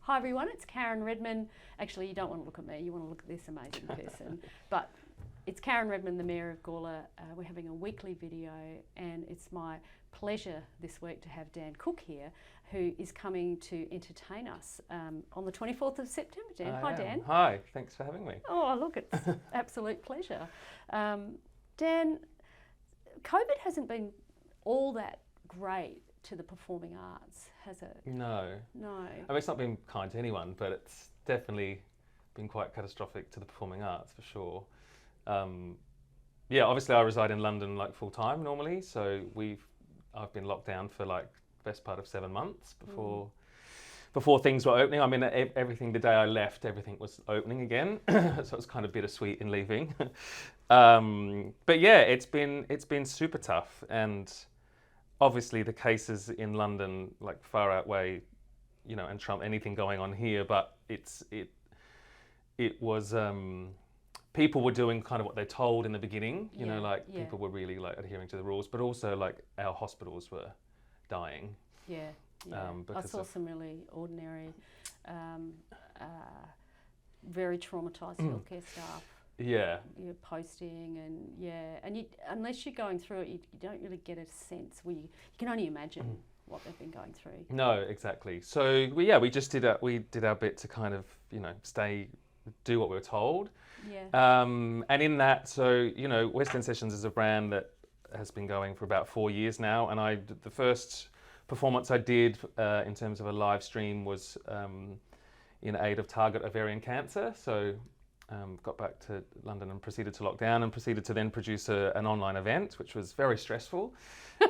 Hi everyone, it's Karen Redman. Actually, you don't want to look at me, you want to look at this amazing person. But it's Karen Redman, the Mayor of Gawler. We're having a weekly video, and it's my pleasure this week to have Dan Koek here, who is coming to entertain us on the 24th of September. Dan, hi Dan. Hi, thanks for having me. Oh look, it's absolute pleasure. Dan, COVID hasn't been all that great to the performing arts, has it? No. No. I mean, it's not been kind to anyone, but it's definitely been quite catastrophic to the performing arts for sure. Yeah, obviously I reside in London like full time normally, so I've been locked down for like the best part of 7 months before things were opening. I mean, everything, the day I left, everything was opening again, so it was kind of bittersweet in leaving. But yeah, it's been super tough, and obviously the cases in London like far outweigh, and trump anything going on here. But it was people were doing kind of what they're told in the beginning. People were really like adhering to the rules, but also like our hospitals were dying. Yeah. I saw some really ordinary, very traumatised healthcare staff. Yeah. You're posting and unless you're going through it, you don't really get a sense. You can only imagine what they've been going through. No, exactly. So we just did our bit to kind of do what we were told. Yeah. And in that, so West End Sessions is a brand that has been going for about 4 years now, and the first performance I did in terms of a live stream was in aid of target ovarian cancer. So got back to London and proceeded to lock down and proceeded to then produce an online event, which was very stressful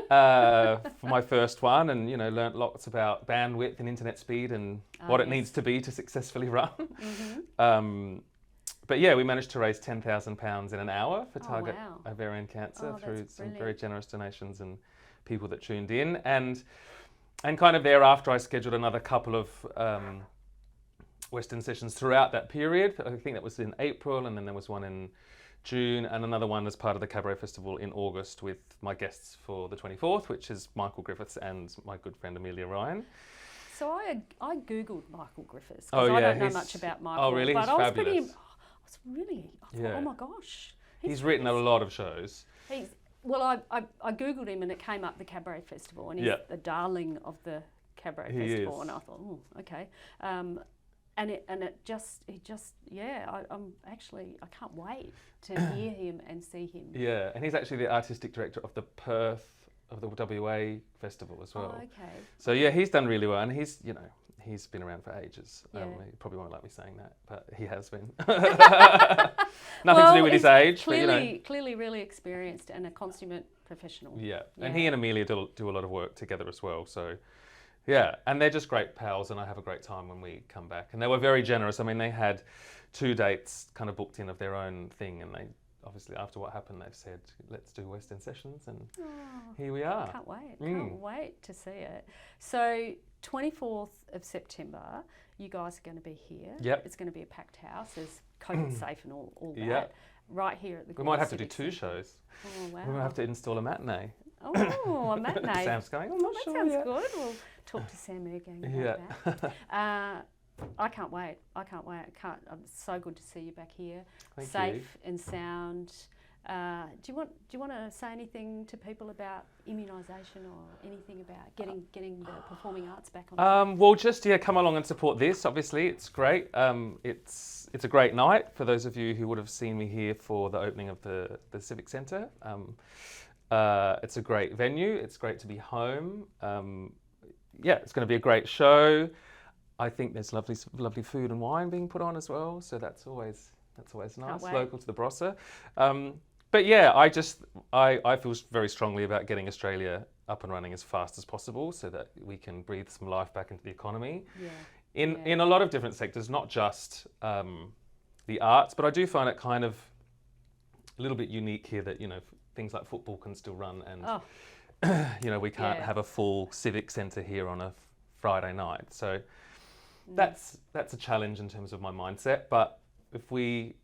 for my first one, and learnt lots about bandwidth and internet speed and what it needs to be to successfully run. Mm-hmm. But yeah, we managed to raise £10,000 in an hour for target ovarian cancer through some very generous donations and people that tuned in, and kind of thereafter I scheduled another couple of West End Sessions throughout that period. I think that was in April, and then there was one in June, and another one as part of the Cabaret Festival in August with my guests for the 24th, which is Michael Griffiths and my good friend Amelia Ryan. So I googled Michael Griffiths, because I don't know much about Michael. Oh really? But He's fabulous. I thought, oh my gosh. He's written a lot of shows. I googled him and it came up the Cabaret Festival, and he's the darling of the Cabaret Festival, and I thought, oh, okay. I can't wait to hear him and see him. Yeah, and he's actually the artistic director of the Perth of the WA festival as well. Oh, okay. So yeah, he's done really well, and he's been around for ages. Yeah. He probably won't like me saying that, but he has been. Nothing to do with his age. Clearly really experienced and a consummate professional. Yeah, and he and Amelia do a lot of work together as well. So yeah, and they're just great pals, and I have a great time when we come back. And they were very generous. I mean, they had 2 dates kind of booked in of their own thing, and they obviously, after what happened, they've said, let's do West End Sessions, and here we are. Can't wait. Can't wait to see it. So 24th of September, you guys are going to be here. Yep. It's going to be a packed house. There's COVID safe and all that. Yep. Right here at the We might have to Civic do 2 Centre. shows. Oh, wow. We might have to install a matinee. Oh, a matinee. Sam's going, I'm not that sure sounds yet. good. We'll talk to Sam Ergang about that. I can't wait. It's so good to see you back here. Thank Safe you. and sound. Do you want to say anything to people about immunisation or anything about getting the performing arts back on? Well, just come along and support this. Obviously, it's great. It's a great night for those of you who would have seen me here for the opening of the Civic Centre. It's a great venue. It's great to be home. It's going to be a great show. I think there's lovely food and wine being put on as well, so that's always nice, local to the Brossa. But yeah, I feel very strongly about getting Australia up and running as fast as possible so that we can breathe some life back into the economy. Yeah. In a lot of different sectors, not just the arts, but I do find it kind of a little bit unique here that things like football can still run, and we can't have a full civic centre here on a Friday night. So that's a challenge in terms of my mindset. But if we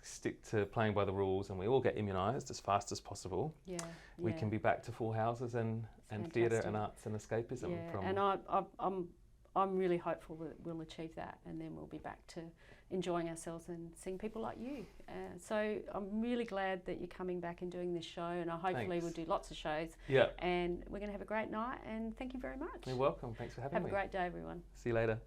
stick to playing by the rules and we all get immunised as fast as possible, we can be back to full houses and theatre and arts and escapism. Yeah, and I'm really hopeful that we'll achieve that, and then we'll be back to enjoying ourselves and seeing people like you. So I'm really glad that you're coming back and doing this show, and hopefully Thanks. we'll do lots of shows. Yeah. And we're going to have a great night, and thank you very much. You're welcome. Thanks for having me. Have a great day, everyone. See you later.